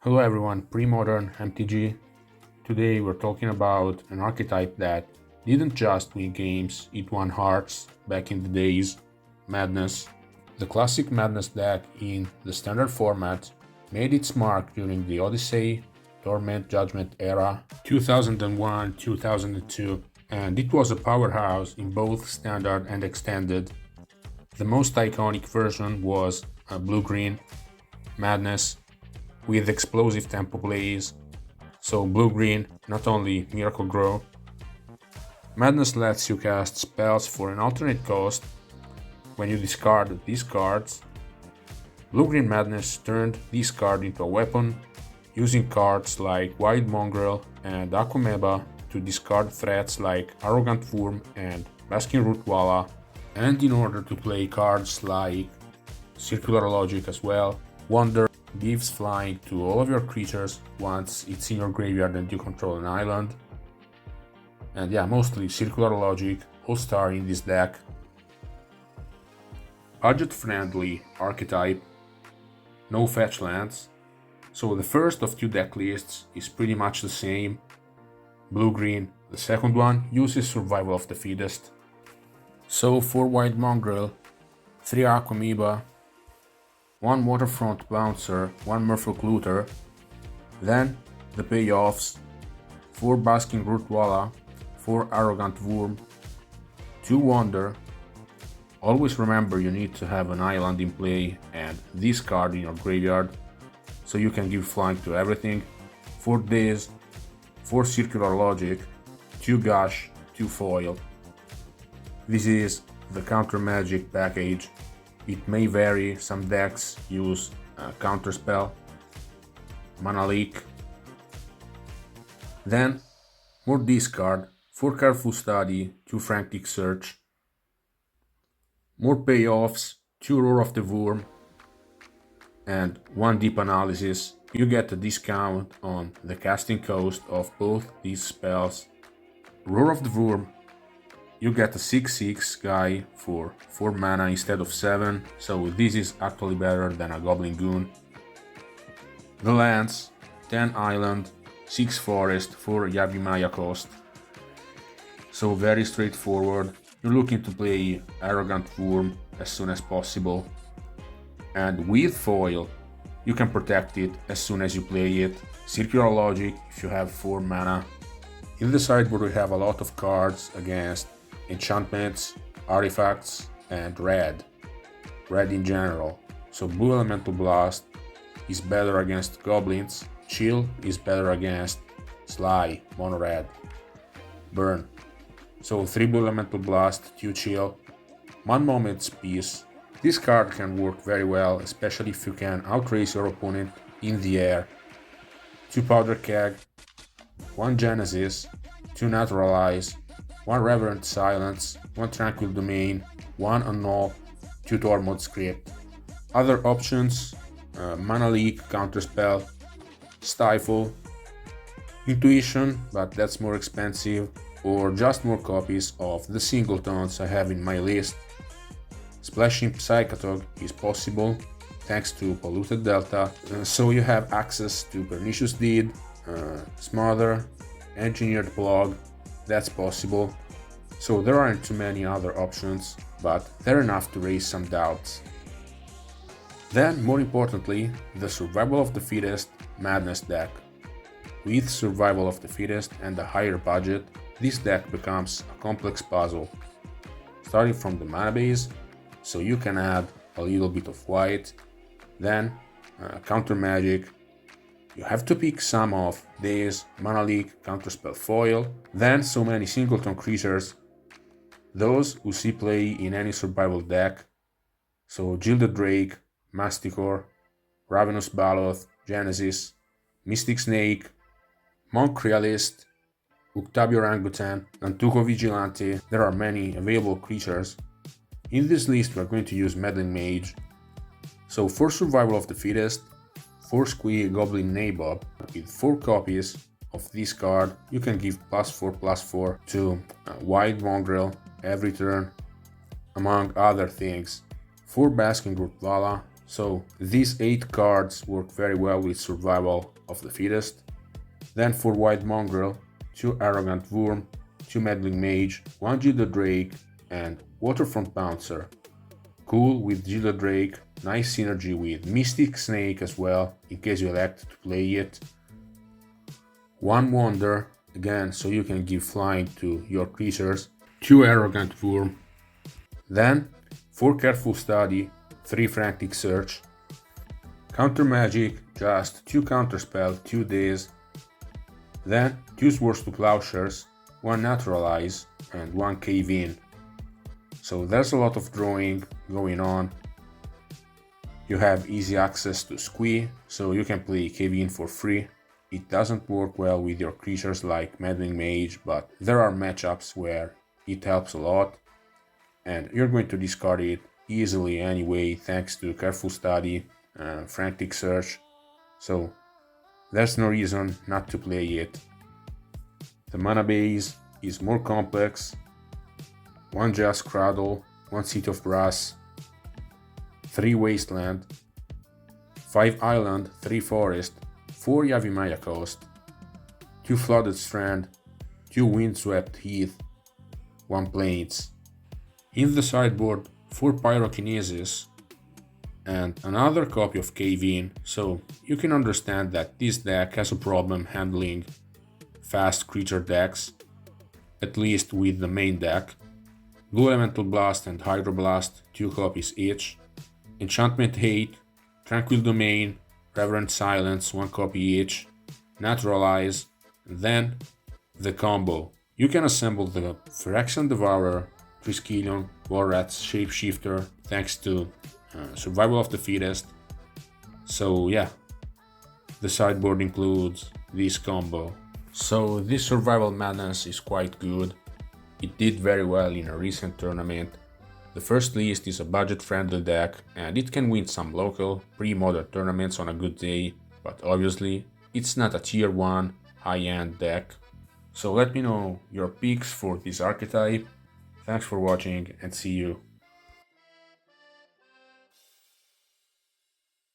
Hello everyone, Pre-Modern MTG. Today we're talking about an archetype that didn't just win games, it won hearts back in the days, Madness. The classic Madness deck in the standard format made its mark during the Odyssey-Judgement-Torment era 2001-2002, and it was a powerhouse in both standard and extended. The most iconic version was blue-green Madness with explosive tempo plays, so blue-green, not only Miracle Grow. Madness lets you cast spells for an alternate cost when you discard these cards. Blue-green Madness turned this card into a weapon, using cards like Wild Mongrel and Aquamoeba to discard threats like Arrogant Wurm and Basking Rootwalla, and in order to play cards like Circular Logic as well. Wonder gives flying to all of your creatures once it's in your graveyard and you control an island. And yeah, mostly Circular Logic, all-star in this deck. Budget-friendly archetype, no fetch lands, so the first of two deck lists is pretty much the same. Blue-green, the second one uses Survival of the Fittest. So for Wild Mongrel, 3 Aquamoeba, 1 Waterfront Bouncer, 1 Merfolk Looter, then the payoffs, 4 Basking Rootwalla, 4 Arrogant Wurm, 2 Wonder. Always remember you need to have an island in play and this card in your graveyard, so you can give flying to everything, 4 Daze, 4 Circular Logic, 2 Gush, 2 Foil. This is the Counter Magic package. It may vary, some decks use Counter Spell, Mana Leak. Then, more discard, 4 Careful Study, 2 Frantic Search. More payoffs, 2 Roar of the Wurm, and 1 Deep Analysis. You get a discount on the casting cost of both these spells. Roar of the Wurm, you get a 6/6 guy for 4 mana instead of 7, so this is actually better than a Goblin Goon. The lands, 10 Island, 6 Forest for Yavimaya Coast. So very straightforward, you're looking to play Arrogant Wurm as soon as possible. And with Foil, you can protect it as soon as you play it. Circular Logic if you have 4 mana. In the sideboard we have a lot of cards against enchantments, artifacts, and red in general. So Blue Elemental Blast is better against goblins, Chill is better against Sly, mono red, Burn. So 3 Blue Elemental Blast, 2 Chill, 1 Moment's Peace. This card can work very well, especially if you can outrace your opponent in the air. 2 Powder Keg, 1 Genesis, 2 Naturalize, 1 Reverent Silence, 1 Tranquil Domain, 1 Annul, 2 Tormod Script. Other options, Mana Leak, Counterspell, Stifle, Intuition, but that's more expensive, or just more copies of the singletons I have in my list. Splashing Psychotog is possible thanks to Polluted Delta, so you have access to Pernicious Deed, Smother, Engineered Plug. That's possible. So there aren't too many other options, but they're enough to raise some doubts. Then, more importantly, the Survival of the Fittest Madness deck. With Survival of the Fittest and a higher budget, this deck becomes a complex puzzle. Starting from the mana base, so you can add a little bit of white, then counter magic. You have to pick some of Daze, Mana Leak, Counterspell Foil, then so many singleton creatures, those who see play in any survival deck, so Gilded Drake, Masticore, Ravenous Baloth, Genesis, Mystic Snake, Monk Realist, Uktabi Orangutan, Nantuko Vigilante. There are many available creatures. In this list we are going to use Meddling Mage. So for Survival of the Fittest, 4 Squee Goblin Nabob with 4 copies of this card, you can give +4/+4 to Wild Mongrel every turn, among other things. 4 Basking Rootwalla, So these 8 cards work very well with survival of the fittest. Then for Wild Mongrel, 2 Arrogant Wurm, 2 Meddling Mage, 1 Gilded Drake, and Waterfront Bouncer. Cool with Gilded Drake, nice synergy with Mystic Snake as well, in case you elect to play it. 1 Wonder, again, so you can give flying to your creatures. 2 Arrogant Wurm. Then, 4 Careful Study, 3 Frantic Search. Counter Magic, just 2 Counterspell, 2 Daze. Then, 2 Swords to Plowshares, 1 Naturalize, and 1 Cave In. So there's a lot of drawing going on. You have easy access to Squee, so you can play Cave In for free. It doesn't work well with your creatures like Meddling Mage, but there are matchups where it helps a lot. And you're going to discard it easily anyway, thanks to Careful Study, Frantic Search, so there's no reason not to play it. The mana base is more complex: 1 Just Cradle, 1 Seat of Brass, 3 Wasteland, 5 Island, 3 Forest, 4 Yavimaya Coast, 2 Flooded Strand, 2 Windswept Heath, 1 Plains. In the sideboard, 4 Pyrokinesis and another copy of Cave In, so you can understand that this deck has a problem handling fast creature decks, at least with the main deck. Blue Elemental Blast and Hydroblast, 2 copies each. Enchantment Hate, Tranquil Domain, Reverent Silence, 1 copy each. Naturalize, and then the combo. You can assemble the Phyrexian Devourer, Triskelion, Walrat's Shapeshifter, thanks to Survival of the Fittest. So yeah, the sideboard includes this combo. So this Survival Madness is quite good. It did very well in a recent tournament. The first list is a budget-friendly deck, and it can win some local, pre-modern tournaments on a good day, but obviously it's not a tier 1 high-end deck. So let me know your picks for this archetype. Thanks for watching and see you